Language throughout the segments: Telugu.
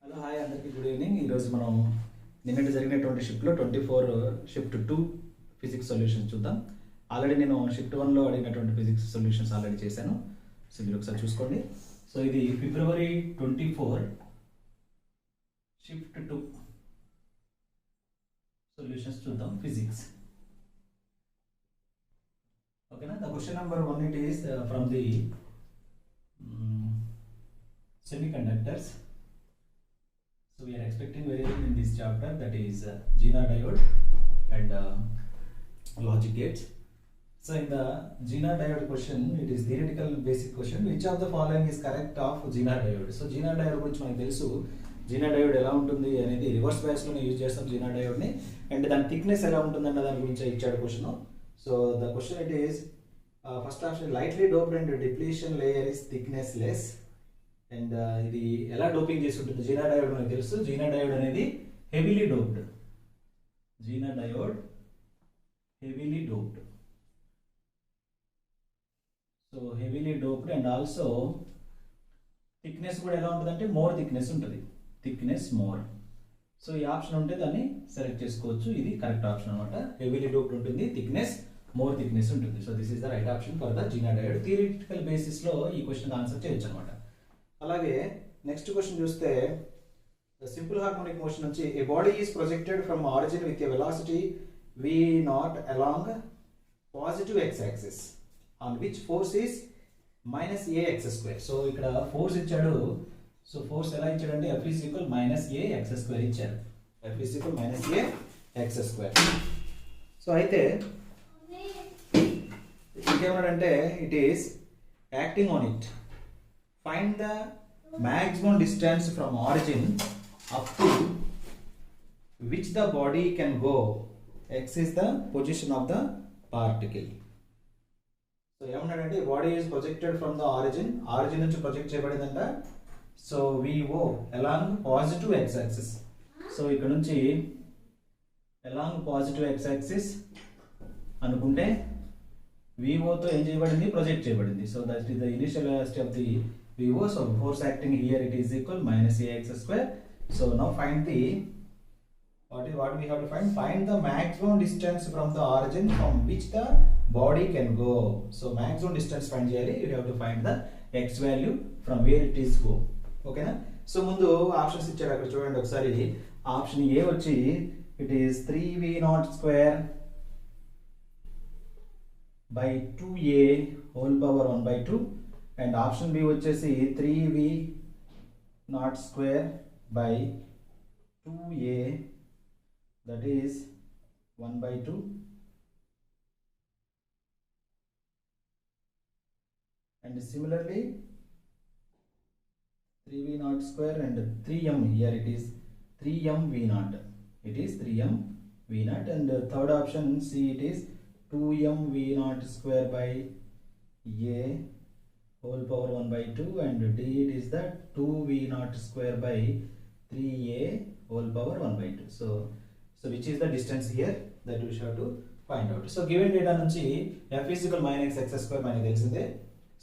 హలో హాయ్ అందరికీ గుడ్ ఈవినింగ్. ఈరోజు మనం నిన్నటి జరిగినటువంటి షిఫ్ట్లో 24 షిఫ్ట్ 2 ఫిజిక్స్ సొల్యూషన్స్ చూద్దాం. ఆల్రెడీ నేను షిఫ్ట్ 1లో అడిగినటువంటి ఫిజిక్స్ సొల్యూషన్స్ ఆల్రెడీ చేశాను. సో మీరు ఒకసారి చూసుకోండి. సో ఇది ఫిబ్రవరి 24 షిఫ్ట్ 2 సొల్యూషన్స్ చూద్దాం ఫిజిక్స్. ఓకేనా. The question number 1 it is from the semiconductors. So we are expecting variation in this chapter, that is Zener diode and logic gates. So in the Zener diode question, it is theoretical basic question. Which of the following is correct of Zener diode? So Zener diode గురించి మనకు తెలుసు. Zener diode ఎలా ఉంటుంది అనేది రివర్స్ బయాస్ లోనే యూజ్ చేస్తాం Zener diode ని. అండ్ దాని థిక్నెస్ ఎలా ఉంటుంది అన్న దాని గురించి ఇచ్చాడు question. So the question it is first option lightly doped and depletion layer is thickness less. And ఇది ఎలా డోపింగ్ చేసి ఉంటుంది జీనర్ డయోడ్ మనకు తెలుసు. జీనర్ డయోడ్ అనేది heavily doped. Zener diode heavily doped. So heavily doped and also thickness కూడా ఎలా ఉంటుంది అంటే మోర్ థిక్నెస్ ఉంటుంది. Thickness more. సో ఈ ఆప్షన్ ఉంటే దాన్ని సెలెక్ట్ చేసుకోవచ్చు. ఇది కరెక్ట్ ఆప్షన్ అనమాట. హెవీలీ డోప్డ్ ఉంటుంది, థిక్నెస్ మోర్ థిక్నెస్ ఉంటుంది. So this is the right option for the zener diode. Theoretical basis లో ఈ క్వశ్చన్ ఆన్సర్ చేయొచ్చు అనమాట. అలాగే నెక్స్ట్ క్వశ్చన్ చూస్తే సింపుల్ హార్మోనిక్ మోషన్ నుంచి a body is projected from origin with a velocity v0 along positive x axis on which force is -ax². So ఇక్కడ ఫోర్స్ ఇచ్చాడు. సో ఫోర్స్ ఎలా ఇచ్చాడంటే F is equal -ax² ఇచ్చారు. F is equal -ax². So అయితే ఇంకేమన్నాడంటే it is acting on it. Find the maximum distance from origin up to which the body can go. X is the position of the particle. So ఏమన్నాడంటే body is projected from the origin. Origin నుంచి ప్రొజెక్ట్ చేయబడిందంట. So VO along positive x axis. So ఇక్కడ నుంచి అలాంగ్ పాజిటివ్ x యాక్సిస్ అనుకుంటే VO తో ఏం చేయబడింది, ప్రొజెక్ట్ చేయబడింది. So that is the initial velocity of the VO. So force acting here it is equal -ax². So now find the what we have to find. Find the maximum distance from the origin from which the body can go. So maximum distance find cheyali. You have to find the x value from where it is go. Okay na. So ముందు ఆప్షన్స్ ఇచ్చారు అక్కడ చూడండి ఒకసారి. ఆప్షన్ ఏ వచ్చి it is 3v0² by 2a whole power 1/2. And option B వచ్చేసి 3v0² by 2a that is 1/2. And similarly 3v0² and 3m, here it is 3mv0. It is 3mv0. And third option C, it is 2mv0² by a whole power 1/2. And D, it is the 2v0² by 3a whole power 1/2. So which is the distance here that we have to find out. So given data నుంచి F is equal -x² మనకి తెలిసిందే.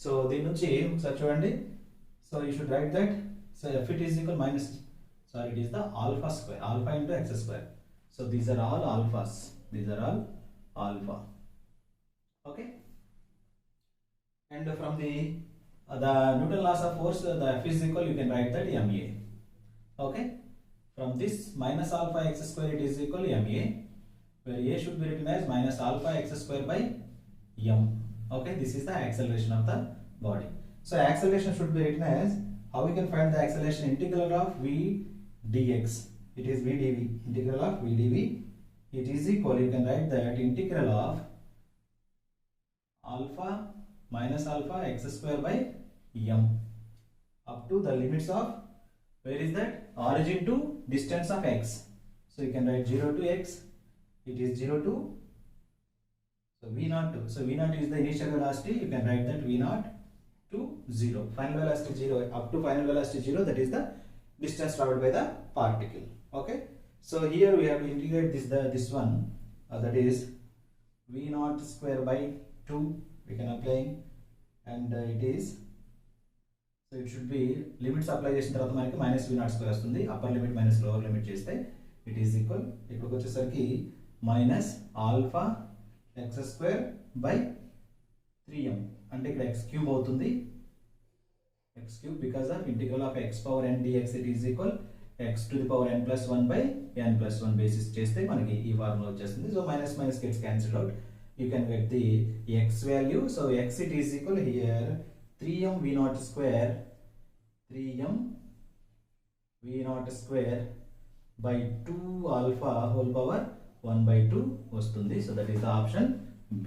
సో దీని నుంచి ఒకసారి చూడండి. So you should write that. So F it is equal it is the alpha square, alpha into x². So these are all alphas. These are all alpha. Okay. And from the Newton laws of force, the F is equal, you can write that ma. Okay. From this -alpha x² it is equal ma, where a should be written as -alpha x² by m. Okay. This is the acceleration of the body. So acceleration should be written as, how we can find the acceleration? Integral of v dx. It is v dv. Integral of v dv. It is equal, you can write that integral of alpha -alpha x² by m up to the limits of, where is that, origin to distance of x. So you can write 0 to x. It is 0 to, so v0 to, so v0 is the initial velocity. You can write that v0 to 0. Final velocity 0 up to final velocity 0. That is the distance traveled by the particle. Okay. So here we have to integrate this one. That is v0² by 2. We can apply, and it is, so it should be limits apply చేసిన తర్వాత మనకి మైనస్ v0 స్క్వేర్ వస్తుంది. Upper limit minus lower limit చేస్తే ఇట్ ఈస్ ఈక్వల్ ఇక్కడికి వచ్చేసరికి minus alpha X square by 3m అంటే ఇక్కడ x క్యూబ్ అవుతుంది. x cube because of integral of x power n dx it is equal x to the power n plus 1 by n plus 1 basis చేస్తే మనకి ఈ ఫార్ములా వచ్చేస్తుంది. So minus minus gets cancelled out. You can get the x value. So x it is equal here 3m v0 square by 2 alpha whole power 1 by 2 వస్తుంది. So that is the option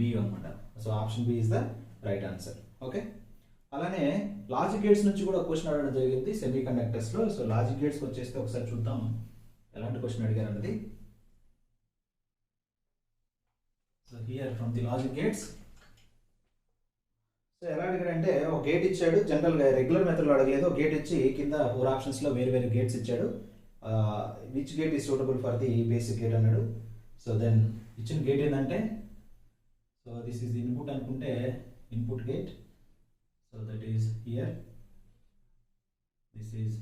B అన్నమాట. So option B is the right answer. Okay. అలానే లాజిక్ గేట్స్ నుంచి కూడా క్వశ్చన్ అడగడం జరిగింది సెమీ కండక్టర్స్ లో. సో లాజిక్ గేట్స్ వచ్చేస్తే ఒకసారి చూద్దాం ఎలాంటి క్వశ్చన్ అడిగారు అన్నది. So here from the logic gates so ఎలా అడిగాడంటే ఒక గేట్ ఇచ్చాడు. జనరల్గా రెగ్యులర్ మెథడ్లో అడగలేదు. ఒక గేట్ ఇచ్చి కింద 4 ఆప్షన్స్లో వేరే వేరే గేట్స్ ఇచ్చాడు. Which gate is suitable for the basic gate అన్నాడు. సో దెన్ ఇచ్చిన గేట్ ఏంటంటే సో దిస్ ఈజ్ ఇన్పుట్ అనుకుంటే input gate. So that is here, this is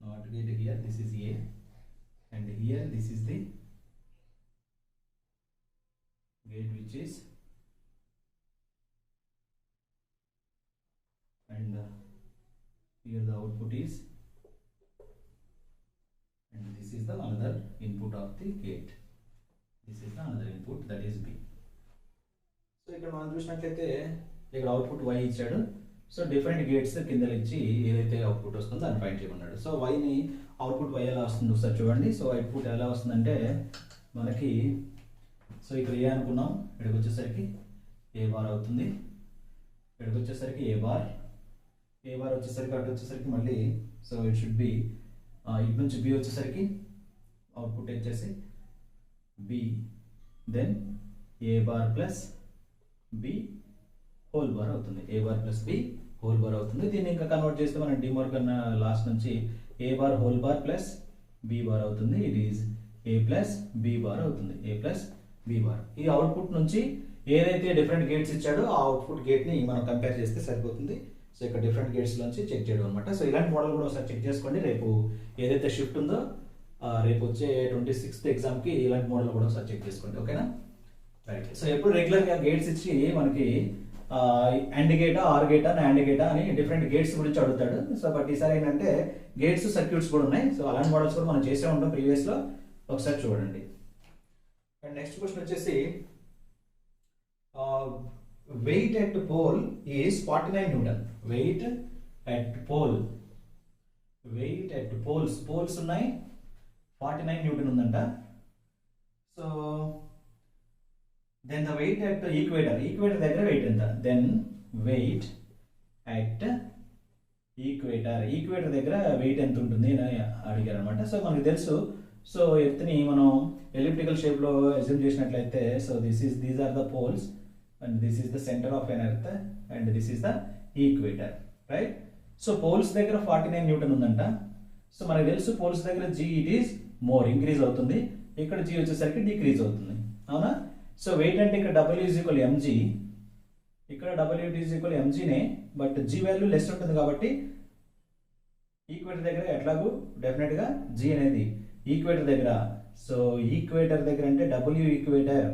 not gate here, this is A, and here this is the gate which is, and here the output is, and this is the another input of the gate. This is the another input, that is B. So ఇక్కడ మనం చూసినట్లయితే ఇక్కడ అవుట్పుట్ y ఇచ్చాడు. సో డిఫరెంట్ గేట్స్ కింద ఇచ్చి ఏదైతే అవుట్పుట్ వస్తుందో దాన్ని ఫైండ్ చేయమన్నాడు. సో వైని అవుట్పుట్ y ఎలా వస్తుంది ఒకసారి చూడండి. సో అవుట్పుట్ ఎలా వస్తుందంటే మనకి సో ఇక్కడ ఏ అనుకున్నాం, ఇక్కడికి వచ్చేసరికి ఏ బార్ అవుతుంది, ఇక్కడికి వచ్చేసరికి ఏ బార్ వచ్చేసరికి అటు వచ్చేసరికి మళ్ళీ సో ఇట్ షుడ్ బి ఇటు నుంచి బి వచ్చేసరికి అవుట్పుట్ వచ్చేసి B, then A bar plus B whole bar అవుతుంది. A bar plus B whole bar అవుతుంది. దీన్ని ఇంకా కన్వర్ట్ చేస్తే మనం డిమోర్గన్ లాస్ట్ నుంచి A bar whole bar plus B bar అవుతుంది. It is A plus B bar అవుతుంది. A plus B bar. ఈ అవుట్పుట్ నుంచి ఏదైతే డిఫరెంట్ గేట్స్ ఇచ్చాడో ఆ అవుట్పుట్ గేట్ని మనం కంపేర్ చేస్తే సరిపోతుంది. సో ఇక్కడ డిఫరెంట్ గేట్స్ నుంచి చెక్ చేయడం అనమాట. సో ఇలాంటి మోడల్ కూడా ఒకసారి చెక్ చేసుకోండి. రేపు ఏదైతే షిఫ్ట్ ఉందో రేపు వచ్చే 26th ఎగ్జామ్కి ఇలాంటి మోడల్ కూడా ఒకసారి చెక్ చేసుకోండి. ఓకేనా, రైట్. సో ఎప్పుడు రెగ్యులర్గా గేట్స్ ఇచ్చి మనకి అండ్ గేటా ఆర్ గేటా నాండ్ గేటా అని డిఫరెంట్ గేట్స్ గురించి అడుగుతాడు. సో బట్ ఈసారి ఏంటంటే గేట్స్ సర్క్యూట్స్ కూడా ఉన్నాయి. సో అలాంటి మోడల్స్ కూడా మనం చేసే ఉంటాం ప్రీవియస్లో, ఒకసారి చూడండి. అండ్ నెక్స్ట్ క్వశ్చన్ వచ్చేసి weight at pole is 49 newton. Weight at poles ఉన్నాయి, 49 న్యూటన్ ఉందంట. So then the weight at equator దగ్గర weight ఎంత, then weight at equator దగ్గర weight ఎంత ఉంటుంది అని అడిగారు అనమాట. సో మనకు తెలుసు. సో ఎర్త్ని మనం ఎలిప్టికల్ షేప్ లో అజ్యూమ్ చేసినట్లయితే so these are the poles and this is the centre of an earth and this is the equator, right. So poles దగ్గర 49 న్యూటన్ ఉందంట. సో మనకు తెలుసు పోల్స్ దగ్గర G it is more increase అవుతుంది, ఇక్కడ G వచ్చేసరికి డిక్రీజ్ అవుతుంది, అవునా. సో వెయిట్ అంటే ఇక్కడ W ఈజ్ ఈక్వల్ mg, ఇక్కడ W ఈజ్ ఈక్వల్ mg నే, బట్ G వాల్యూ లెస్ ఉంటుంది కాబట్టి ఈక్వేటర్ దగ్గర ఎట్లాగూ డెఫినెట్ గా G అనేది ఈక్వేటర్ దగ్గర. సో ఈక్వేటర్ దగ్గర అంటే W equator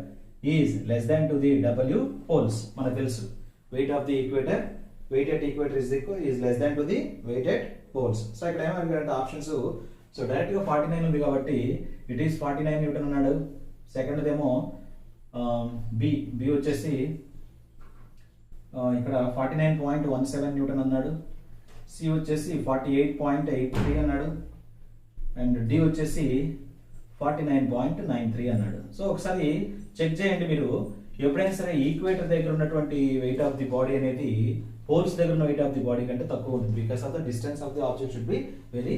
is less than to the W poles మనకు తెలుసు. Weight of the equator, weight at equator is less than to the weight at poles. So ఇక్కడ ఏమడిగారంటే ఆప్షన్స్. సో డైరెక్ట్ గా 49 ఉంది కాబట్టి ఇట్ ఈస్ 49 న్యూటన్ అన్నాడు. సెకండ్ ఏమో బి వచ్చేసి ఇక్కడ 49.17 న్యూటన్ అన్నాడు. సి వచ్చేసి 48.83 అన్నాడు. అండ్ డి వచ్చేసి 49.93 అన్నాడు. సో ఒకసారి చెక్ చేయండి మీరు. ఎప్పుడైనా సరే ఈక్వేటర్ దగ్గర ఉన్నటువంటి వెయిట్ ఆఫ్ ది బాడీ అనేది పోల్స్ దగ్గర ఉన్న వెయిట్ ఆఫ్ ది బాడీ కంటే తక్కువ ఉంటుంది. Because of the distance of the object should be very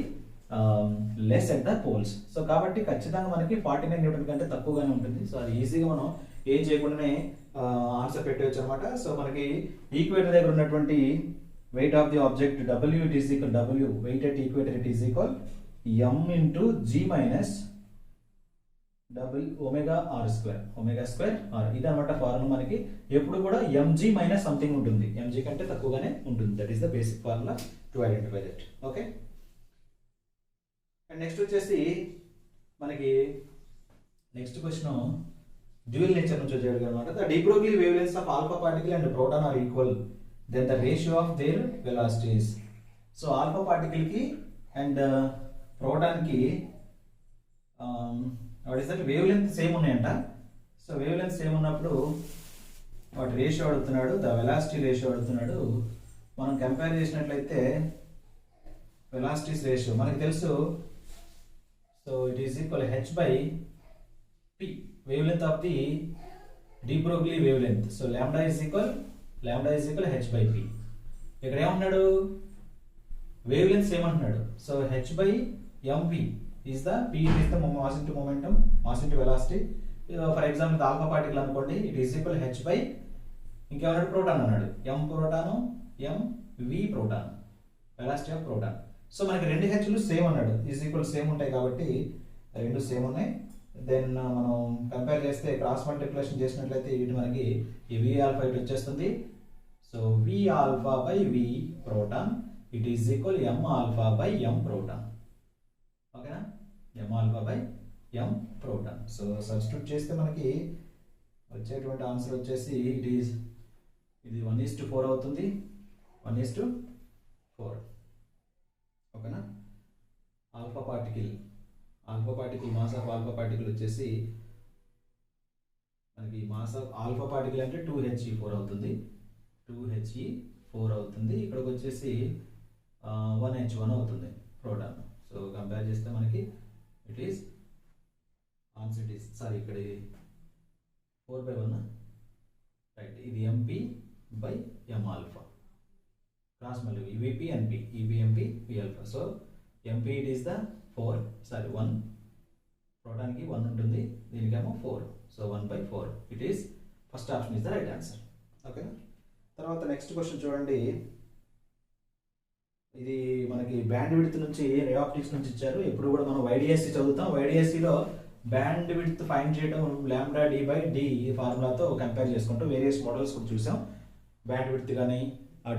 less at the poles. So కాబట్టి ఖచ్చితంగా మనకి 49 న్యూటన్ కంటే తక్కువగానే ఉంటుంది. సో అది ఈజీగా మనం ఏం చేయకుండానే ఆన్సర్ పెట్టవచ్చు అనమాట. సో మనకి ఈక్వేటర్ దగ్గర ఉన్నటువంటి weight of the object W it is equal W weight at equator it is equal m into G minus double omega square R ఇది అనమాట ఫార్ములా. మనకి ఎప్పుడు కూడా ఎంజీ మైనస్ సంథింగ్ ఉంటుంది, ఎంజీ కంటే తక్కువగానే ఉంటుంది. That is the basic formula to identify that. Okay, and next వచ్చేసి మనకి నెక్స్ట్ క్వశ్చన్ డ్యూయల్ నేచర్ నుంచి వచ్చేది అనమాట. The de Broglie wavelengths of alpha particle and proton are equal, then the ratio of their velocities. So alpha particle కి అండ్ ప్రోటాన్ కి what is that wavelength same ఉన్నాయంట. సో వేవ్ లెంత్ సేమ్ ఉన్నప్పుడు వాటి రేషియో అడుగుతున్నాడు, ద వెలాసిటీ రేషియో అడుగుతున్నాడు. మనం కంపేర్ చేసినట్లయితే వెలాసిటీస్ రేషియో మనకి తెలుసు. So it is equal h by p, wave length of the D Broglie wave length. So lambda is equal h by p. ఇక్కడ ఏమన్నాడు, వేవ్ లెంత్ సేమ్ అంటున్నాడు. So h by mv is the p is the mass into momentum, mass into velocity. For example, the alpha particle అనుకోండి, it is equal h by ఇంకేమన్నాడు ప్రోటాన్ అన్నాడు, m proton m v proton, velocity of proton. So మనకి రెండు హెచ్లు సేమ్ అన్నాడు, ఈజ్ ఈక్వల్ సేమ్ ఉంటాయి కాబట్టి రెండు సేమ్ ఉన్నాయి. దెన్ మనం కంపేర్ చేస్తే క్రాస్ మల్టిప్లికేషన్ చేసినట్లయితే వీటి మనకి ఈ v ఆల్ఫా ఇటు వచ్చేస్తుంది. So v alpha by v proton it is equal m alpha by m proton. ఓకేనా, m alpha by m proton. So substitute చేస్తే మనకి వచ్చేటువంటి ఆన్సర్ వచ్చేసి ఇది 1:4 అవుతుంది, 1:4. ఓకేనా, alpha particle mass of alpha particle వచ్చేసి మనకి మాస్ ఆఫ్ ఆల్ఫా పార్టికల్ అంటే 2he4 అవుతుంది, 2he4 అవుతుంది. ఇక్కడికి వచ్చేసి 1h1 అవుతుంది ప్రోటాన్. సో కంపేర్ చేస్తే మనకి it is answer it is sorry ఇక్కడ 4/1 రైట్. ఇది mp by m alpha cross మళ్ళీ vp and p, mp v alpha. So mp it is the 1, ప్రోటాన్కి 1 ఉంటుంది, దీనికేమో 4. So 1/4 it is first option is the right answer. ఓకేనా, తర్వాత నెక్స్ట్ క్వశ్చన్ చూడండి. ఇది మనకి బ్యాండ్ విడ్త్ నుంచి రే ఆప్టిక్స్ నుంచి ఇచ్చారు. ఎప్పుడు కూడా మనం YDSC చదువుతాం. YDSCలో బ్యాండ్ విడ్త్ ఫైండ్ చేయడం లాంబ్డా d by d ఈ ఫార్ములాతో కంపేర్ చేసుకుంటూ వేరియస్ మోడల్స్ కూడా చూసాం. బ్యాండ్ విడ్త్ కానీ,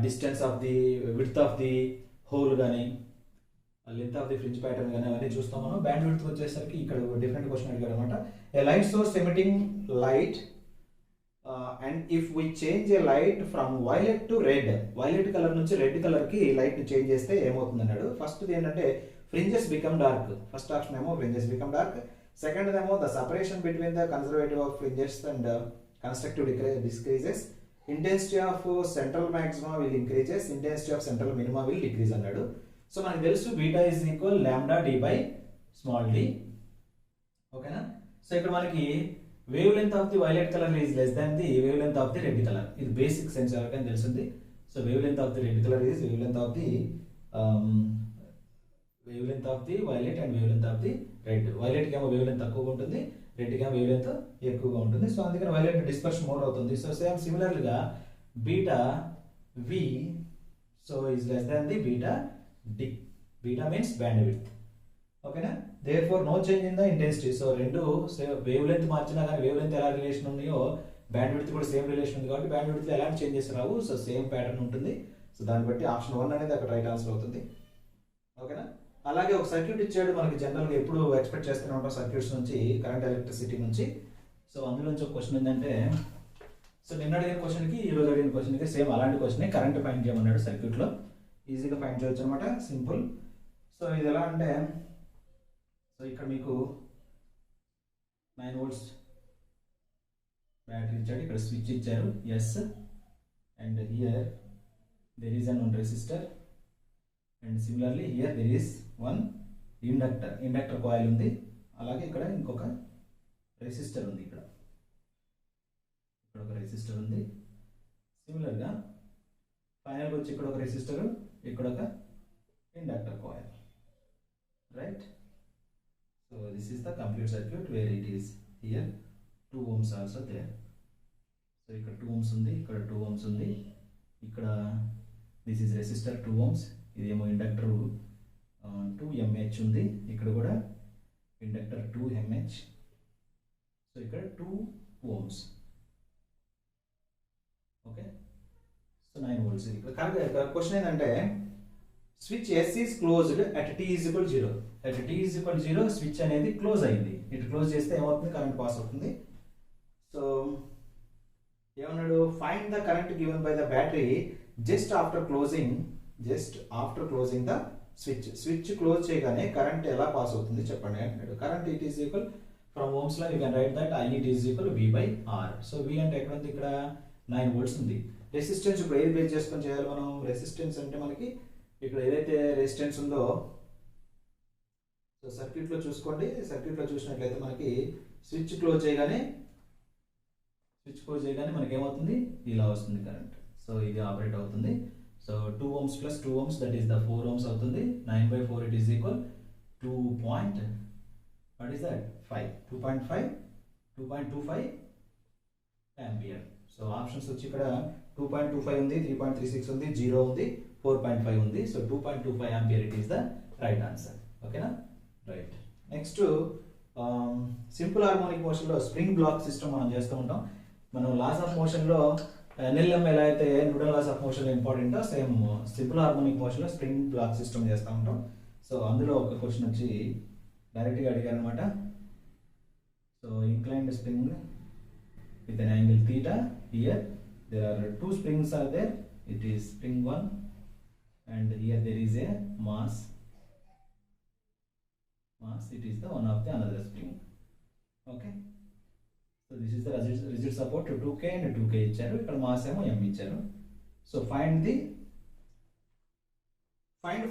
distance of the width of the hole కానీ, length of the fringe pattern కానీ అవన్నీ చూస్తాం మనం. బ్యాండ్ విడ్త్ వచ్చేసరికి ఇక్కడ డిఫరెంట్ క్వశ్చన్ అడిగారు అనమాట. A light source emitting light and if we change a light from violet to red, violet colour నుంచి రెడ్ కలర్ కి లైట్ చేంజ్ చేస్తే ఏమవుతుంది అన్నాడు. ఫస్ట్ ఏంటంటే fringes become dark. First option ఏమో ఫ్రింజెస్ బికమ్ డార్క్. సెకండ్ ఏమో the separation between the conservative of fringes and constructive decreases, intensity of central maxima will increases, intensity of central minima will decrease అన్నాడు. సో మనకు తెలుసు beta is equal lambda d by small d. ఓకేనా, సో ఇక్కడ మనకి wave length of the violet colour is less than the wave length of the red colour. ఇది బేసిక్ సెన్స్ ఎవరికైనా తెలిసింది. So wave length of the red colour is wave length of the violet and wave length of the red. Violet కి ఏమో వేవ్ లెంత్ తక్కువగా ఉంటుంది, రెడ్ కి ఏమో వేవ్ లెంత్ ఎక్కువగా ఉంటుంది. సో అందుకని వైలెట్ డిస్పర్షన్ మోర్ అవుతుంది. సో సేమ్ సిమిలర్గా beta V so is less than the beta D. Beta means band width. ఓకేనా, therefore no change in the intensity. So రెండు వేవ్ లెంత్ మార్చినా కానీ వేవ్ లెంత్ ఎలా రిలేషన్ ఉన్నాయో బ్యాండ్ విడ్త్ కూడా సేమ్ రిలేషన్ ఉంది కాబట్టి బ్యాండ్ విడ్త్ ఎలాంటి చేంజెస్ రావు. సో సేమ్ ప్యాటర్న్ ఉంటుంది. సో దాన్ని బట్టి ఆప్షన్ 1 అనేది అక్కడ రైట్ ఆన్సర్ అవుతుంది. ఓకేనా, అలాగే ఒక సర్క్యూట్ ఇచ్చాడు మనకి. జనరల్గా ఎప్పుడు ఎక్స్పెక్ట్ చేస్తూనే ఉంటాం సర్క్యూట్స్ నుంచి, కరెంట్ ఎలక్ట్రిసిటీ నుంచి. సో అందులో నుంచి ఒక క్వశ్చన్ ఏంటంటే, సో నిన్న అడిగిన క్వశ్చన్కి ఈరోజు అడిగిన క్వశ్చన్కి సేమ్ అలాంటి క్వశ్చన్ కరెంట్ ఫైండ్ చేయమన్నాడు. సర్క్యూట్లో ఈజీగా ఫైండ్ చేయొచ్చు అనమాట, సింపుల్. సో ఇది ఎలా అంటే, సో ఇక్కడ మీకు 9 volts బ్యాటరీ ఇచ్చాడు, ఇక్కడ స్విచ్ ఇచ్చారు S, and here there is an one resistor, and similarly here there is one inductor coil ఉంది. అలాగే ఇక్కడ ఇంకొక రెసిస్టర్ ఉంది, ఇక్కడ ఒక రెసిస్టర్ ఉంది. సిమిలర్గా ఫైనల్గా వచ్చి ఇక్కడ ఒక రెసిస్టర్, ఇక్కడ ఒక inductor coil, right. So this is the complete circuit where it is here 2 ohms also there. So ఇక్కడ 2 ohms ఉంది, ఇక్కడ 2 ohms ఉంది, ఇక్కడ this is resistor 2 ohms, ఇదేమో ఇండక్టర్ 2 mH ఉంది, ఇక్కడ కూడా ఇండక్టర్ 2 mH, సో ఇక్కడ 2 ohms. Okay, so 9 volts. ఇక్కడ క్వశ్చన్ ఏంటంటే switch S is closed at t is equal 0. At t is equal 0 switch అనేది క్లోజ్ అయింది. ఇటు క్లోజ్ చేస్తే ఏమవుతుంది, కరెంట్ పాస్ అవుతుంది. సో ఏమన్నాడు, find the current given by the battery just after closing the switch close చేయగానే కరెంట్ ఎలా పాస్ అవుతుంది చెప్పండి అంటున్నాడు. Current it is equal from ohms law you can write that I it is equal V by R. So V అంటే ఎక్కడ ఉంది, ఇక్కడ 9 volts ఉంది. రెసిస్టెన్స్ ఇప్పుడు ఏది బేస్ చేసుకొని చేయాలి మనం, రెసిస్టెన్స్ అంటే మనకి ఇక్కడ ఏదైతే రెసిస్టెన్స్ ఉందో, సో సర్క్యూట్లో చూసుకోండి. సర్క్యూట్లో చూసినట్లయితే మనకి స్విచ్ క్లోజ్ చేయగానే మనకి ఏమవుతుంది, ఇలా వస్తుంది కరెంట్. సో ఇది ఆపరేట్ అవుతుంది. So 2 ohms plus 2 ohms that is the 4 ohms అవుతుంది. 9 by 4 it is equal 2.25 ampere. So options వచ్చి ఇక్కడ 2.25 ఉంది, 3.36 ఉంది, 0 ఉంది, 4.5 ఉంది. So 2.25 ampere it is the right answer. ఓకేనా, right. Next simple harmonic motion లో స్ప్రింగ్ బ్లాక్ సిస్టమ్ మనం చేస్తూ ఉంటాం. మనం లాస్ ఆఫ్ మోషన్ లో NLM ఎలా అయితే Newton loss of motion important, same simple harmonic motion లో స్ప్రింగ్ బ్లాక్ సిస్టమ్ చేస్తూ ఉంటాం. సో అందులో ఒక క్వశ్చన్ వచ్చి డైరెక్ట్గా అడిగారు అనమాట. So inclined spring with an angle theta. Here there are 2 springs are there. It is spring 1 and here there is a mass. It is the one of the another spring. Okay, so this is the rigid support to 2k and 2k ఇచ్చారు. ఇక్కడ మాస్ ఏమో m ఇచ్చారు. So find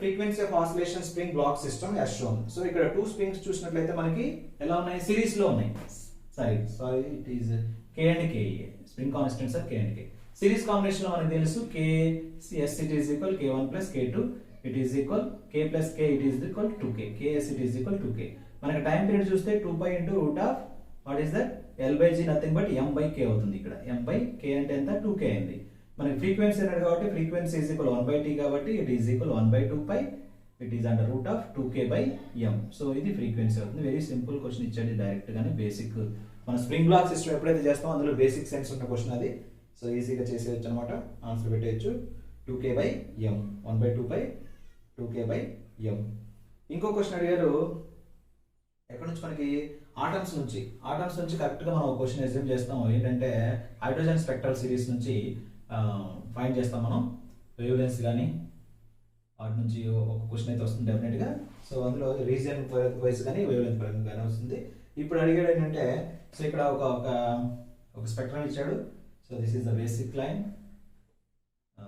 frequency of oscillation spring block system as shown. So ఇక్కడ 2 springs చూసినట్లయితే మనకి ఎలా ఉన్నాయి, సిరీస్ లో ఉన్నాయి. Sorry it is K and K, spring constants are K and K. Series combination లో మనకు తెలుసు K S it is equal K1 plus K2 it is equal K plus K it is equal 2K. KS it is equal 2K. మనకి టైం పీరియడ్ చూస్తే 2 pi into root of what is that L by G nothing but M by K అవుతుంది. ఇక్కడ M by K అంటే ఎంత, 2K అయింది. మనకి ఫ్రీక్వెన్సీ అన్నాడు కాబట్టి frequency is equal 1 by T కాబట్టి it is equal 1 by 2 pi. It is under root of 2K by M. So ఇది ఫ్రీక్వెన్సీ అవుతుంది. వెరీ సింపుల్ క్వశ్చన్ ఇచ్చాడు డైరెక్ట్ గానే. బేసిక్ మన స్ప్రింగ్ బ్లాక్ సిస్టమ్ ఎప్పుడైతే చేస్తామో అందులో బేసిక్ సెన్స్ ఉన్న క్వశ్చన్ అది. సో ఈజీగా చేసేయచ్చు అనమాట, ఆన్సర్ పెట్టేయచ్చు. 2K by M, 1 by 2 pi 2K by M. ఇంకో క్వశ్చన్ అడిగారు ఎక్కడి నుంచి, మనకి ఆటమ్స్ నుంచి కరెక్ట్గా మనం ఒక క్వశ్చన్ ఎగ్జామ్ చేస్తాం. ఏంటంటే హైడ్రోజన్ స్పెక్ట్రల్ సిరీస్ నుంచి ఫైండ్ చేస్తాం మనం. వేవ్ లెన్స్ కానీ వాటి నుంచి ఒక క్వశ్చన్ అయితే వస్తుంది డెఫినెట్గా. సో అందులో రీజియన్ వైజ్ కానీ వేవ్ లెంత్ పరంగా కానీ వస్తుంది. ఇప్పుడు అడిగాడు ఏంటంటే, సో ఇక్కడ ఒక స్పెక్ట్రమ్ ఇచ్చాడు. So this is the basic line,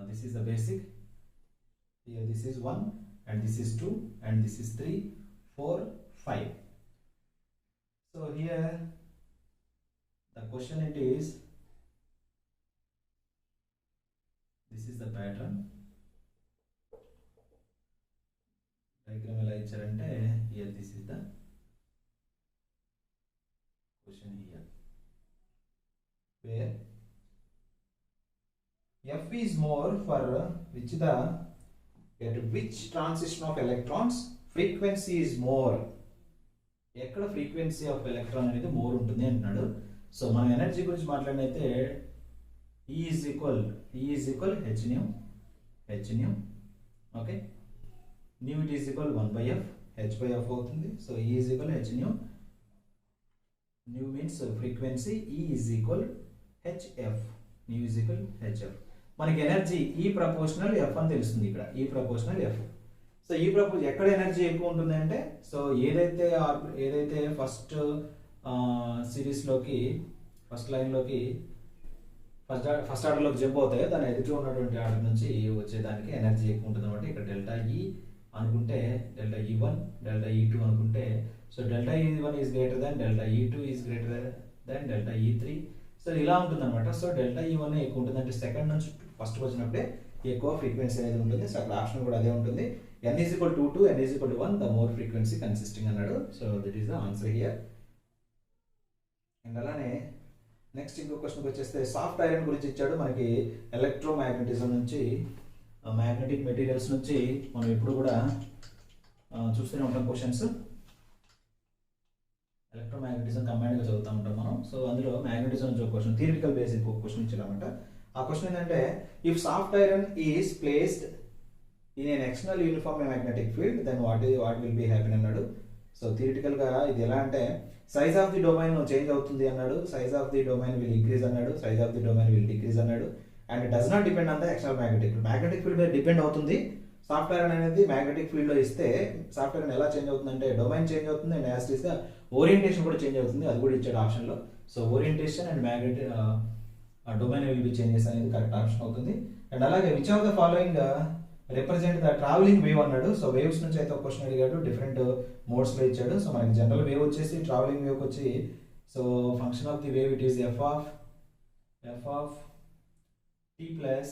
this is the basic, here this is 1 and this is 2 and this is 3 4 5. So here the question it is, this is the pattern. Diagram ఎలా ఇచ్చారంటే here this is the question here where F is more for which transition of electrons frequency is more. ఎక్కడ ఫ్రీక్వెన్సీ ఆఫ్ ఎలక్ట్రాన్ అనేది మోర్ ఉంటుంది అంటున్నాడు. సో మనం ఎనర్జీ గురించి మాట్లాడినైతే E is equal h nu. Okay, nu it is equal 1 by f, h by f అవుతుంది. So E is equal h nu. Nu means frequency, E is equal hf, nu is equal hf. మనకి ఎనర్జీ E ప్రపోర్షనల్ f అని తెలుస్తుంది. ఇక్కడ E proportional f. So E proportional ఎక్కడ ఎనర్జీ ఎక్కువ ఉంటుంది అంటే, సో ఏదైతే ఫస్ట్ సిరీస్లోకి ఫస్ట్ లైన్లోకి ఫస్ట్ ఆర్డర్లోకి జంప్ అవుతాయో దాని ఎదుటి ఉన్నటువంటి ఆర్డర్ నుంచి వచ్చేదానికి ఎనర్జీ ఎక్కువ ఉంటుంది అనమాట. ఇక్కడ డెల్టా E అనుకుంటే డెల్టా E1, డెల్టా E2 అనుకుంటే, so delta E1 is greater than delta E2 is greater than delta E3. So ఇలా ఉంటుంది అనమాట. సో డెల్టా E1 ఎక్కువ ఉంటుంది అంటే సెకండ్ నుంచి ఫస్ట్ వచ్చినప్పుడే ఎక్కువ ఫ్రీక్వెన్సీ అనేది ఉంటుంది. సో అక్కడ ఆప్షన్ కూడా అదే ఉంటుంది. n is equal to 2, n is equal to 1, the more frequency consisting అన్నాడు. So that is the answer here. And అలానే నెక్స్ట్ ఇంకో క్వశ్చన్కి వచ్చేస్తే సాఫ్ట్ ఐరన్ గురించి ఇచ్చాడు మనకి. ఎలక్ట్రోమాగ్నెటిజం నుంచి, మ్యాగ్నెటిక్ మెటీరియల్స్ నుంచి మనం ఎప్పుడు కూడా చూస్తూనే ఉంటాం క్వశ్చన్స్. ఎలక్ట్రోమాగ్నెటిజం కంబైన్డ్గా చదువుతూ ఉంటాం మనం. సో అందులో మ్యాగ్నెటిజం నుంచి ఒక క్వశ్చన్, థియరిటికల్ బేసిక్ ఒక క్వశ్చన్ ఇచ్చారన్నమాట. ఆ క్వశ్చన్ ఏంటంటే, if soft iron is placed in an external uniform magnetic field then what will be happen అన్నాడు. సో థియరిటికల్గా ఇది ఎలా అంటే, size of the domain change అవుతుంది అన్నాడు, size of the domain will increase అన్నాడు, size of the domain will decrease అన్నాడు, and does not depend on the external magnetic field మీద డిపెండ్ అవుతుంది. సాఫ్ట్ ఐరన్ అనేది మ్యాగ్నెటిక్ ఫీల్డ్ లో ఇస్తే సాఫ్ట్ ఐరన్ ఎలా చేంజ్ అవుతుంది అంటే, డొమైన్ చేంజ్ అవుతుంది and as is the orientation కూడా చేంజ్ అవుతుంది. అది కూడా ఇచ్చాడు ఆప్షన్ లో. So orientation and magnetic domain will be changes అనేది కరెక్ట్ ఆప్షన్ అవుతుంది. అండ్ అలాగే which of the following represent the travelling wave అన్నాడు. సో వేవ్స్ నుంచి అయితే ఒక క్వశ్చన్ అడిగాడు, డిఫరెంట్ మోడ్స్ లో ఇచ్చాడు. సో మనకి జనరల్ వేవ్ వచ్చేసి, ట్రావెలింగ్ వేవ్ వచ్చి, so function of the wave it is F of T plus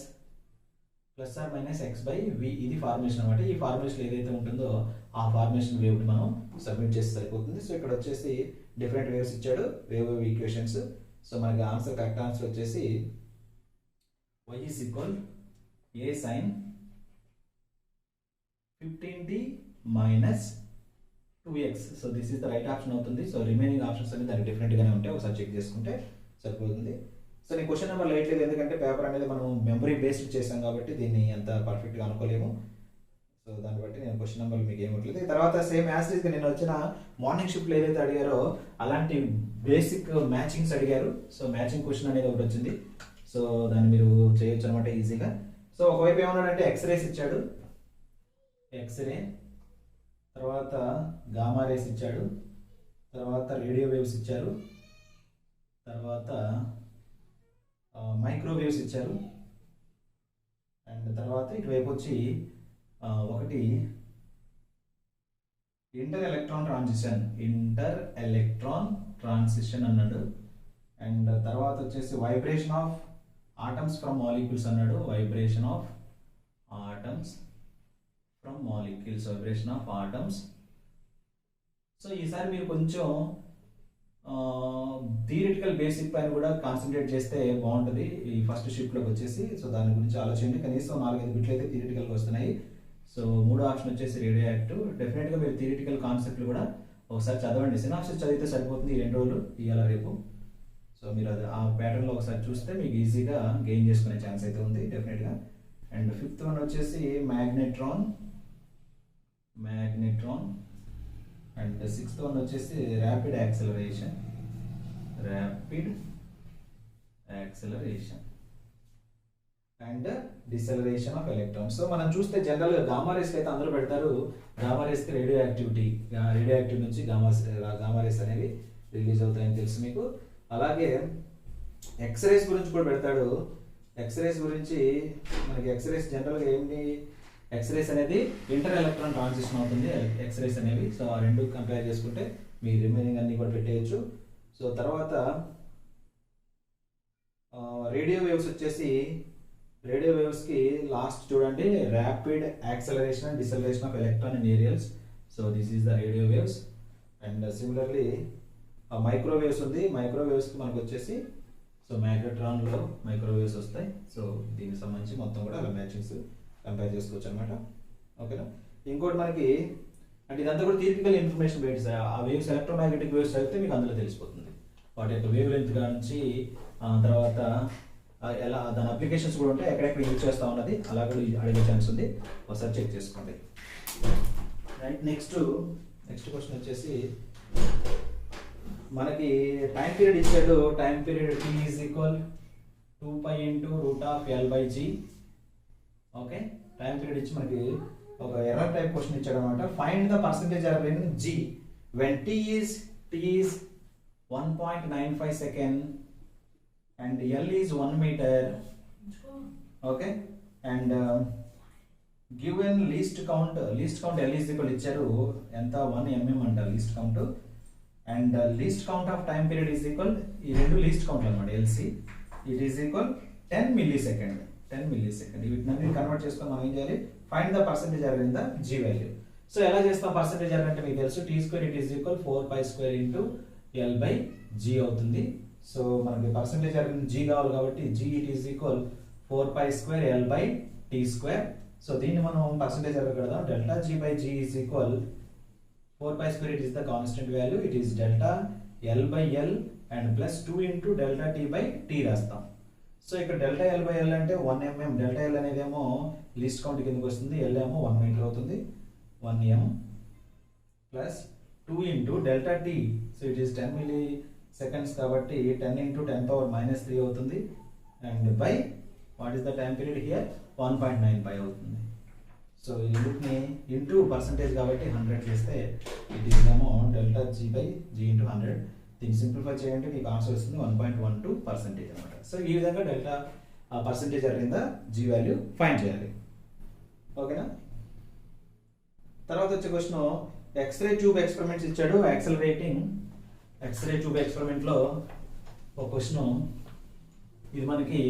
or minus X by V. ఇది ఫార్ములేషన్ అనమాట. ఈ ఫార్ములేషన్ ఏదైతే ఉంటుందో ఆ ఫార్ములేషన్ వేవ్ మనం సబ్మిట్ చేస్తే సరిపోతుంది. సో ఇక్కడ వచ్చేసి డిఫరెంట్ వేవ్స్ ఇచ్చాడు, వేవ్ ఈక్వేషన్స్. సో మనకి ఆన్సర్, కరెక్ట్ ఆన్సర్ వచ్చేసి y is equal a sin 15t minus 2x. So this is the right option అవుతుంది. సో రిమైనింగ్ ఆప్షన్స్ అనేది దానికి డిఫరెంట్ గానే ఉంటాయి, ఒకసారి చెక్ చేసుకుంటే సరిపోతుంది. సో నేను క్వశ్చన్ నెంబర్ లేదు, ఎందుకంటే పేపర్ అనేది మనం మెమరీ బేస్డ్ చేసాం కాబట్టి దీన్ని అంత పర్ఫెక్ట్గా అనుకోలేము. సో దాన్ని బట్టి నేను క్వశ్చన్ నెంబర్ మీకు ఏమట్లేదు. తర్వాత సేమ్ యాజ్ ఇట్ ఈస్ నేను వచ్చిన మార్నింగ్ షిఫ్ట్లో ఏదైతే అడిగారో అలాంటి బేసిక్ మ్యాచింగ్స్ అడిగారు. సో మ్యాచింగ్ క్వశ్చన్ అనేది ఒకటి వచ్చింది. సో దాన్ని మీరు చేయొచ్చు అనమాట ఈజీగా. సో ఒకవైపు ఏమన్నాడంటే ఎక్స్రేస్ ఇచ్చాడు, ఎక్స్రే, తర్వాత గామా రేస్ ఇచ్చాడు, తర్వాత రేడియో వేవ్స్ ఇచ్చారు, తర్వాత మైక్రోవేవ్స్ ఇచ్చారు, అండ్ తర్వాత ఇటువైపు వచ్చి ఒకటి ఇంటర్ ఎలక్ట్రాన్ ట్రాన్సిషన్ అన్నాడు. అండ్ తర్వాత వచ్చేసి vibration of atoms from molecules అన్నాడు, vibration of atoms from molecules. So ఈసారి మీరు కొంచెం థియరిటికల్ బేసిక్ పైన కూడా కాన్సన్ట్రేట్ చేస్తే బాగుంటుంది ఈ ఫస్ట్ షిఫ్ట్లోకి వచ్చేసి. సో దాని గురించి ఆలోచించండి. కనీసం 4-5 బిట్లు అయితే థియరిటికల్గా వస్తున్నాయి. సో మూడో ఆప్షన్ వచ్చేసి రేడియో యాక్టివ్. డెఫినెట్గా మీరు థియరిటికల్ కాన్సెప్ట్లు కూడా ఒకసారి చదవండి. సినాప్సిస్ చదివితే సరిపోతుంది ఈ 2 రోజులు, ఇవాళ రేపు. సో మీరు అది ఆ ప్యాటర్న్లో ఒకసారి చూస్తే మీకు ఈజీగా గెయిన్ చేసుకునే ఛాన్స్ అయితే ఉంది డెఫినెట్గా. అండ్ ఫిఫ్త్ వన్ వచ్చేసి మ్యాగ్నెట్రాన్. అండ్ సిక్స్త్ వన్ వచ్చేసి rapid acceleration and deceleration of electrons. So మనం చూస్తే జనరల్గా గామా రేస్ అయితే అందరూ పెడతారు. గామా రేస్కి రేడియో యాక్టివ్ నుంచి గామా రేస్ అనేవి రిలీజ్ అవుతాయని తెలుసు మీకు. అలాగే ఎక్స్రేస్ గురించి కూడా పెడతాడు. ఎక్స్రేస్ గురించి మనకి ఎక్స్రేస్ జనరల్గా ఏంటి, ఎక్స్రేస్ అనేది ఇంటర్ ఎలక్ట్రాన్ ట్రాన్సిషన్ అవుతుంది ఎక్స్రేస్ అనేవి. సో ఆ రెండు కంపేర్ చేసుకుంటే మీ రిమైనింగ్ అన్ని కూడా పెట్టేయచ్చు. సో తర్వాత రేడియో వేవ్స్ వచ్చేసి, రేడియో వేవ్స్కి లాస్ట్ చూడండి, rapid acceleration and deceleration of electron and aerials. So this is the radio waves. And similarly microwaves ఉంది. మైక్రోవేవ్స్కి మనకు వచ్చేసి సో మ్యాగ్నెట్రాన్లో మైక్రోవేవ్స్ వస్తాయి. సో దీనికి సంబంధించి మొత్తం కూడా అలా మ్యాచింగ్స్ కంపేర్ చేసుకోవచ్చు అనమాట. ఓకేనా. ఇంకోటి మనకి అంటే ఇదంతా కూడా థియరిటికల్ ఇన్ఫర్మేషన్ బేస్డ్. ఆ వేవ్స్ ఎలక్ట్రోమాగ్నెటిక్ వేవ్స్ అయితే మీకు అందులో తెలిసిపోతుంది, వాటి యొక్క వేవ్ లెంత్ నుంచి తర్వాత ఎలా దాని అప్లికేషన్స్ కూడా ఉంటాయి, ఎక్కడెక్కడ యూజ్ చేస్తా ఉన్నది అలా కూడా అడిగే ఛాన్స్ ఉంది, ఒకసారి చెక్ చేసుకోండి. రైట్. నెక్స్ట్ క్వశ్చన్ వచ్చేసి మనకి టైం పీరియడ్ ఇచ్చాడు. Time period T is equal 2π into √L/G. Okay. Time period ఇచ్చి మనకి ఒక ఎర్రర్ టైప్ క్వశ్చన్ ఇచ్చాడు అనమాట. Find the percentage error in G when T is 1.95 second and L is 1 meter. Okay. And given least count L is equal ఇచ్చారు ఎంత, 1 mm అంట least count. And least count of time period is equal, ఈ రెండు లీస్ట్ కౌంట్ అనమాట, LC ఇట్ ఈజ్ ఈక్వల్ 10 మిల్లీసెకండ్. వీటిని కన్వర్ట్ చేసుకొని మనం ఏం చేయాలి, find the percentage error in the G value. So ఎలా చేస్తాం పర్సంటేజ్ ఎర్రర్ అంటే మీకు తెలుసు, T² it is equal 4π² into L/G అవుతుంది. సో మనకి పర్సంటేజ్ ఎర్రర్ G కావాలి కాబట్టి G it is equal 4π² L/T². So దీన్ని మనం పర్సంటేజ్ ఎర్రర్ కడదాం. ΔG/G is equal 4 pi square, it is the constant value, it is delta L by L and plus 2 into delta T by T రాస్తాం. సో ఇక్కడ డెల్టా L by L అంటే 1 mm, డెల్టా L అనేది ఏమో లీస్ట్ కౌంట్ కిందకి వస్తుంది, L ఏమో 1 మీటర్ అవుతుంది, 1 m plus 2 into delta T, so it is 10 milli seconds కాబట్టి 10 into 10 power minus 3 అవుతుంది, and by what is the time period here 1.95 అవుతుంది. సో ఈ లిమిట్ని ఇంటూ పర్సంటేజ్ కాబట్టి 100 చేస్తే ఇట్ ఈస్ ఏమో delta G by G into 100. దీన్ని సింప్లిఫై చేయండి, మీకు ఆన్సర్ వస్తుంది 1.12% అనమాట. సో ఈ విధంగా డెల్టా పర్సంటేజ్ జరిగిందా G వాల్యూ ఫైండ్ చేయాలి. ఓకేనా. తర్వాత వచ్చే క్వశ్చన్, ఎక్స్రే ట్యూబ్ ఎక్స్పెరిమెంట్స్ ఇచ్చాడు, యాక్సలరేటింగ్ ఎక్స్రే ట్యూబ్ ఎక్స్పెరిమెంట్లో ఒక క్వశ్చన్, ఇది మనకి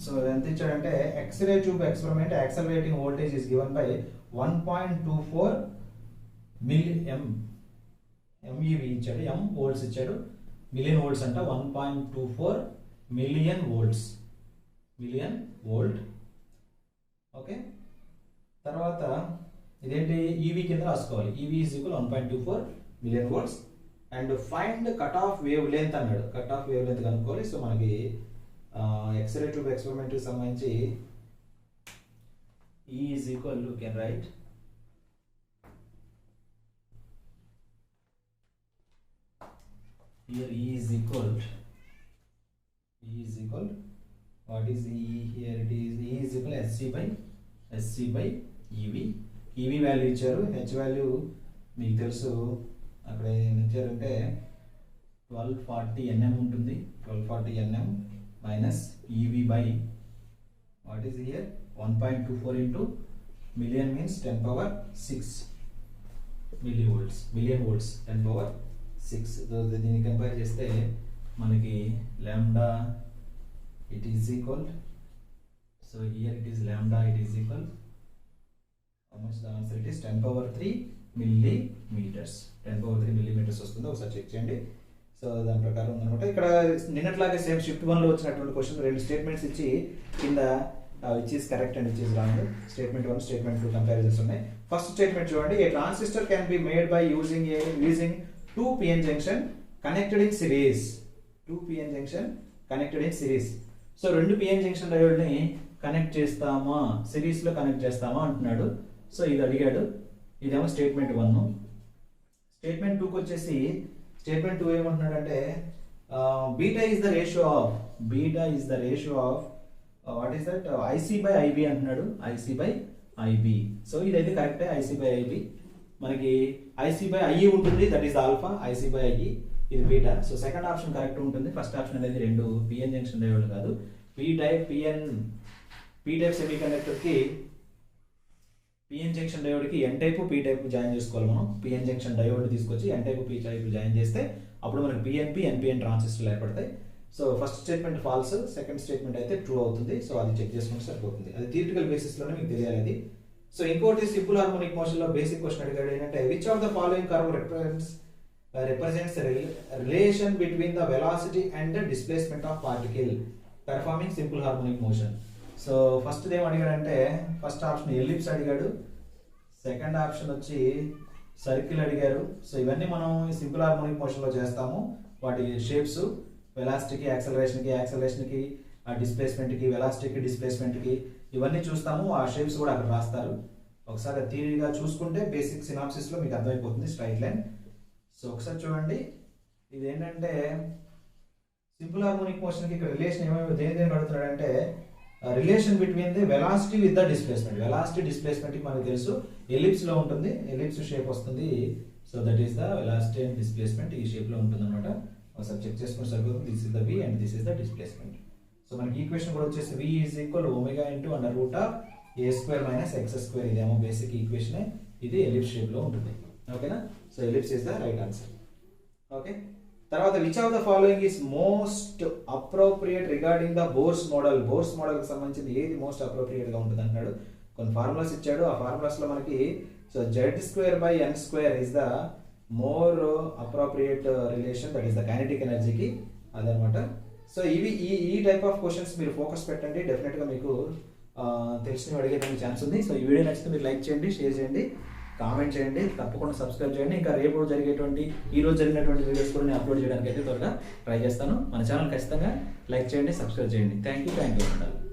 సో ఎంత ఇచ్చాడంటే x ray tube experiment accelerating voltage is given by 1.24 MeV ఇచ్చాడు, m వోల్ట్స్ ఇచ్చాడు, మిలియన్ వోల్ట్స్ అంట, 1.24 మిలియన్ వోల్ట్. ఓకే. తర్వాత ఇదేంటి ఈవీ కింద రాసుకోవాలి, EV is equal 1.24 million volts and find cut off wave length అన్నాడు. కట్ ఆఫ్ వేవ్ లెంత్ కనుక్కోవాలి. సో మనకి ఎక్స్రే ట్యూబ్ ఎక్స్పెరిమెంట్కి సంబంధించి E is equal, you can write here, E is equal, what is E here, it is E is equal SC by EV. EV value ఇచ్చారు, H వాల్యూ మీకు తెలుసు, అక్కడ ఏమి ఇచ్చారంటే 1240 Nm ఉంటుంది, 1240 Nm minus EV by what is here 1.24 into million means 10 power 6 million volts 10 power 6. దీన్ని కంపేర్ చేస్తే మనకి lambda it is equal, so here it is lambda it is equal, how much the answer, it is 10 power 3 millimeters, 10 power 3 millimeters వస్తుంది, ఒకసారి చెక్ చేయండి. సో దాని ప్రకారం ఉందన్నమాట. ఇక్కడ నిన్నట్లాగే సేమ్ షిఫ్ట్ 1లో వచ్చినటువంటి క్వశ్చన్, రెండు స్టేట్మెంట్స్ ఇచ్చి కింద which is correct and which is wrong, statement 1 statement 2 comparisons ఉన్నాయి. ఫస్ట్ స్టేట్మెంట్ చూడండి, ఏ transistor can be made by using 2 PN junction connected in series, 2 PN junction connected in series. So రెండు PN జంక్షన్ డయోడ్ని కనెక్ట్ చేస్తామా, సిరీస్లో కనెక్ట్ చేస్తామా అంటున్నాడు. సో ఇది అడిగాడు, ఇదేమో స్టేట్మెంట్ 1. స్టేట్మెంట్ 2కి వచ్చేసి స్టేట్మెంట్ 2 ఏమంటున్నాడు అంటే beta is the ratio of what is that IC by IB అంటున్నాడు, IC by IB. సో ఇదైతే కరెక్టే, IC by IB. మనకి IC by IE ఉంటుంది, that is alpha, IC by IE ఇది beta. So second option correct ఉంటుంది, ఫస్ట్ ఆప్షన్ అనేది రెండు PN జంక్షన్ డయోడ్ కాదు. P టైప్ సెమీ కండక్టర్కి PN జంక్షన్ డయోడ్కి N type P type join చేసుకోవాలి మనం. PN జంక్షన్ డయోడ్ తీసుకొచ్చి N type P type join చేస్తే అప్పుడు మనకి PNP NPN ట్రాన్సిస్టర్లు ఏర్పడతాయి. So first statement false, second statement అయితే ట్రూ అవుతుంది. సో అది చెక్ చేసుకుంటే సరిపోతుంది, అది థియరిటికల్ బేసిస్లోనే మీకు తెలియాలి అది. సో ఇంకోటి సింపుల్ హార్మోనిక్ మోషన్లో బేసిక్ క్వశ్చన్ అడిగాడు ఏంటంటే which of the following curve represents relation between the velocity and the displacement of particle performing simple harmonic motion. So first ఏం అడిగాడంటే ఫస్ట్ ఆప్షన్ ఎలిప్స్ అడిగాడు, సెకండ్ ఆప్షన్ వచ్చి సర్కిల్ అడిగారు. సో ఇవన్నీ మనం సింపుల్ హార్మోనిక్ మోషన్లో చేస్తాము, వాటి షేప్స్ వెలాసిటీకి యాక్సలరేషన్కి డిస్ప్లేస్మెంట్కి, వెలాసిటీకి డిస్ప్లేస్మెంట్కి ఇవన్నీ చూస్తాము, ఆ షేప్స్ కూడా అక్కడ రాస్తారు. ఒకసారి థియరీగా చూసుకుంటే బేసిక్ సినాప్సిస్లో మీకు అర్థమైపోతుంది స్ట్రైట్ లైన్. సో ఒకసారి చూడండి, ఇది ఏంటంటే సింపుల్ హార్మోనిక్ మోషన్కి ఇక్కడ రిలేషన్ ఏమేమి దేని అడుగుతున్నాడంటే relation between the velocity with the displacement. Velocity డిస్ప్లేస్మెంట్కి మనకు తెలుసు ఎలిప్స్లో ఉంటుంది, ఎలిప్స్ షేప్ వస్తుంది. So that is the velocity and displacement, ఈ షేప్లో ఉంటుంది అనమాట. ఒకసారి చెక్ చేసుకుంటే సరిపోతుంది. This is the V and this is the displacement. So మనకి ఈక్వేషన్ కూడా వచ్చేసి V is equal omega into under root of A² minus X². ఇదేమో బేసిక్ ఈక్వేషన్, ఇది ఎలిప్స్ షేప్లో ఉంటుంది. ఓకేనా. So ellipse is the right answer. Okay. తర్వాత which of the following is most appropriate regarding the Bohr's model. Bohr's మోడల్కి సంబంధించింది ఏది మోస్ట్ అప్రోప్రియేట్గా ఉంటుంది అంటున్నాడు. కొన్ని ఫార్ములాస్ ఇచ్చాడు, ఆ ఫార్ములాస్లో మనకి so Z²/n² is the more appropriate relation, that is the kinetic ఎనర్జీకి అదనమాట. సో ఇవి ఈ టైప్ ఆఫ్ క్వశ్చన్స్ మీరు ఫోకస్ పెట్టండి, డెఫినెట్గా మీకు తెలిసిన అడిగేదానికి ఛాన్స్ ఉంది. సో ఈ వీడియో నచ్చితే మీరు లైక్ చేయండి, షేర్ చేయండి, కామెంట్ చేయండి, తప్పకుండా సబ్స్క్రైబ్ చేయండి. ఇంకా రేపు జరిగేటువంటి ఈ రోజు జరిగినటువంటి వీడియోస్ కూడా నేను అప్లోడ్ చేయడానికి అయితే త్వరగా ట్రై చేస్తాను. మన ఛానల్ ఖచ్చితంగా లైక్ చేయండి, సబ్స్క్రైబ్ చేయండి. Thank you.